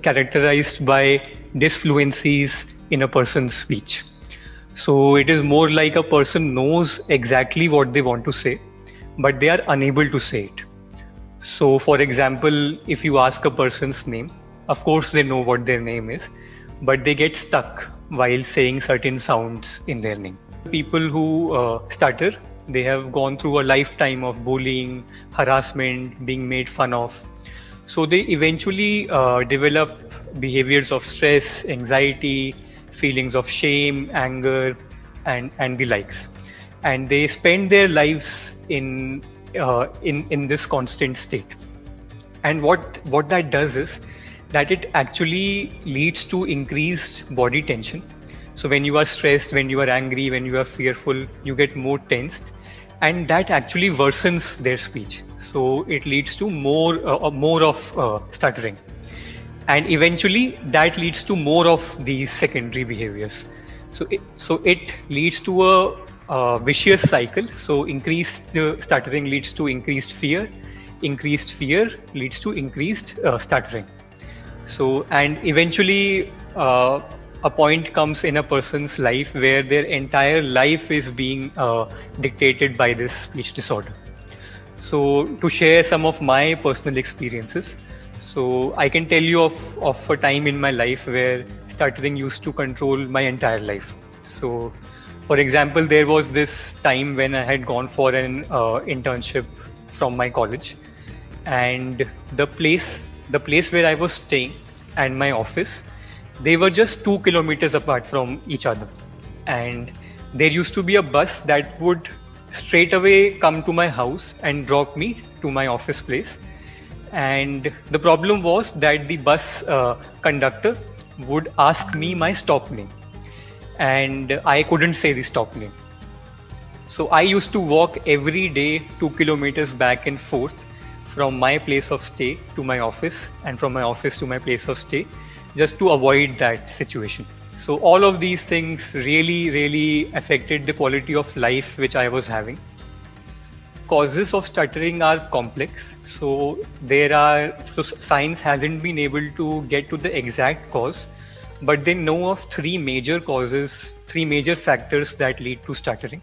characterized by disfluencies in a person's speech. So it is more like a person knows exactly what they want to say, but they are unable to say it. So, for example, if you ask a person's name, of course they know what their name is, but they get stuck while saying certain sounds in their name. People who stutter, they have gone through a lifetime of bullying, harassment, being made fun of. So they eventually develop behaviors of stress, anxiety, feelings of shame, anger, and the likes. And they spend their lives in this constant state. And what that does is that it actually leads to increased body tension. So when you are stressed, when you are angry, when you are fearful, you get more tensed, and that actually worsens their speech. So it leads to more of stuttering, and eventually that leads to more of these secondary behaviors. So it leads to a vicious cycle. So increased stuttering leads to increased fear leads to increased stuttering. So, and eventually a point comes in a person's life where their entire life is being dictated by this speech disorder. So to share some of my personal experiences, so I can tell you of a time in my life where stuttering used to control my entire life. So for example, there was this time when I had gone for an internship from my college, and the place where I was staying and my office, they were just 2 kilometers apart from each other. And there used to be a bus that would straight away come to my house and drop me to my office place. And the problem was that the bus conductor would ask me my stop name, and I couldn't say the stop name. So I used to walk every day 2 kilometers back and forth from my place of stay to my office, and from my office to my place of stay, just to avoid that situation. So all of these things really affected the quality of life which I was having. Causes of stuttering are complex. So science hasn't been able to get to the exact cause, but they know of three major factors that lead to stuttering.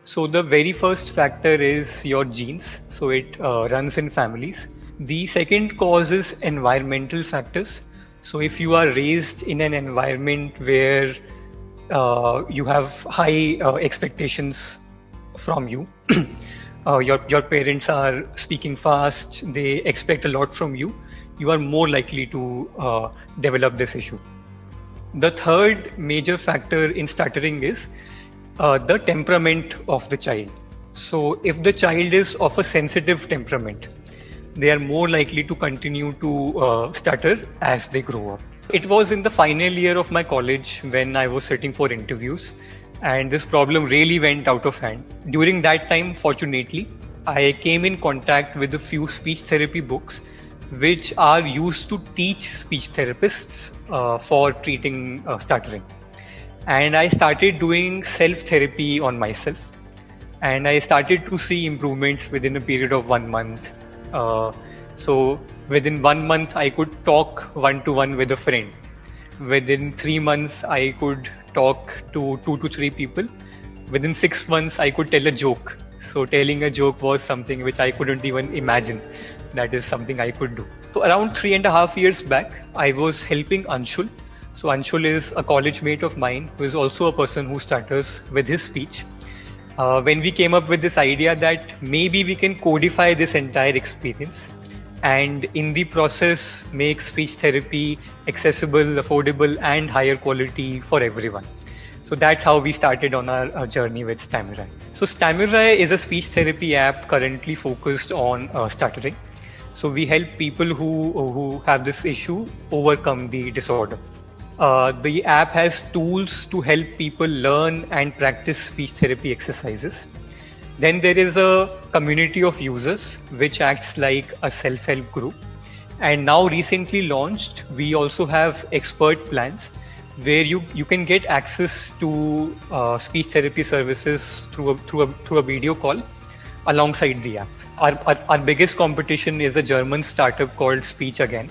So the very first factor is your genes. So it runs in families. The second cause is environmental factors. So if you are raised in an environment where you have high expectations from you, your parents are speaking fast, they expect a lot from you, you are more likely to develop this issue. The third major factor in stuttering is the temperament of the child. So if the child is of a sensitive temperament, they are more likely to continue to stutter as they grow up. It was in the final year of my college when I was sitting for interviews, and this problem really went out of hand. During that time, fortunately, I came in contact with a few speech therapy books which are used to teach speech therapists for treating stuttering. And I started doing self-therapy on myself, and I started to see improvements within a period of 1 month. So within 1 month, I could talk one-to-one with a friend. Within 3 months, I could talk to 2 to 3 people. Within 6 months, I could tell a joke. So telling a joke was something which I couldn't even imagine that is something I could do. So around 3.5 years back, I was helping Anshul. So Anshul is a college mate of mine who is also a person who stutters with his speech. When we came up with this idea that maybe we can codify this entire experience and in the process make speech therapy accessible, affordable and higher quality for everyone. So that's how we started on our journey with Stamurai. So Stamurai is a speech therapy app currently focused on stuttering. So we help people who have this issue overcome the disorder. The app has tools to help people learn and practice speech therapy exercises. Then there is a community of users which acts like a self-help group. And now recently launched, we also have expert plans where you can get access to speech therapy services through a video call alongside the app. Our biggest competition is a German startup called Speech Again.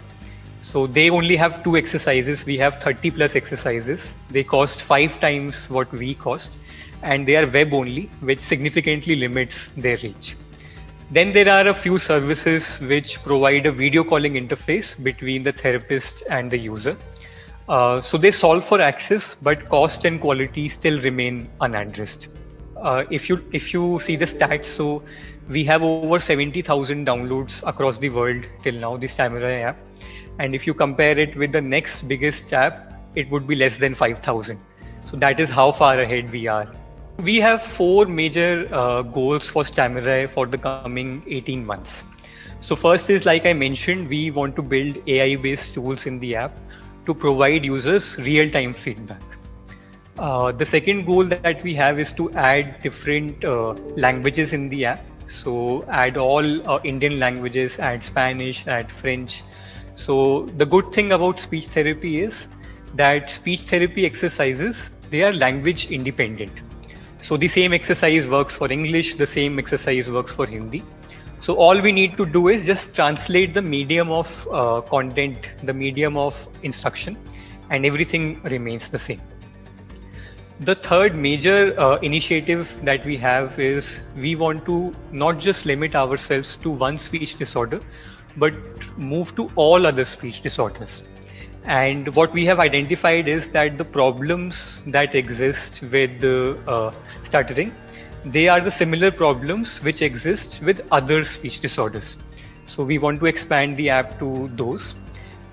So they only have 2 exercises. We have 30 plus exercises. They cost 5 times what we cost, and they are web only, which significantly limits their reach. Then there are a few services which provide a video calling interface between the therapist and the user. So they solve for access, but cost and quality still remain unaddressed. If you see the stats, so we have over 70,000 downloads across the world till now, the Stamurai app. And if you compare it with the next biggest app, it would be less than 5,000. So that is how far ahead we are. We have 4 major goals for Stamurai for the coming 18 months. So first is, like I mentioned, we want to build AI-based tools in the app to provide users real-time feedback. The second goal that we have is to add different languages in the app. So add all Indian languages, add Spanish, add French. So the good thing about speech therapy is that speech therapy exercises, they are language independent. So the same exercise works for English, the same exercise works for Hindi. So all we need to do is just translate the medium of content, the medium of instruction, and everything remains the same. The third major initiative that we have is we want to not just limit ourselves to one speech disorder, but move to all other speech disorders. And what we have identified is that the problems that exist with stuttering, they are the similar problems which exist with other speech disorders. So we want to expand the app to those.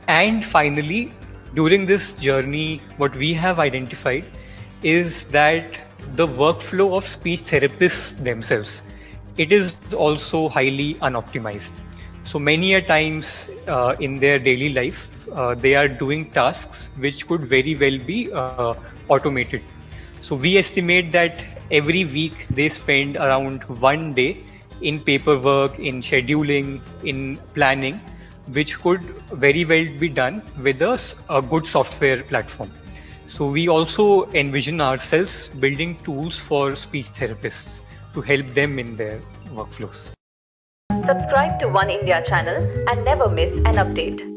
And finally, during this journey, what we have identified is that the workflow of speech therapists themselves, it is also highly unoptimized. So many a times in their daily life, they are doing tasks which could very well be automated. So we estimate that every week they spend around 1 day in paperwork, in scheduling, in planning, which could very well be done with a good software platform. So we also envision ourselves building tools for speech therapists to help them in their workflows. Subscribe to Oneindia channel and never miss an update.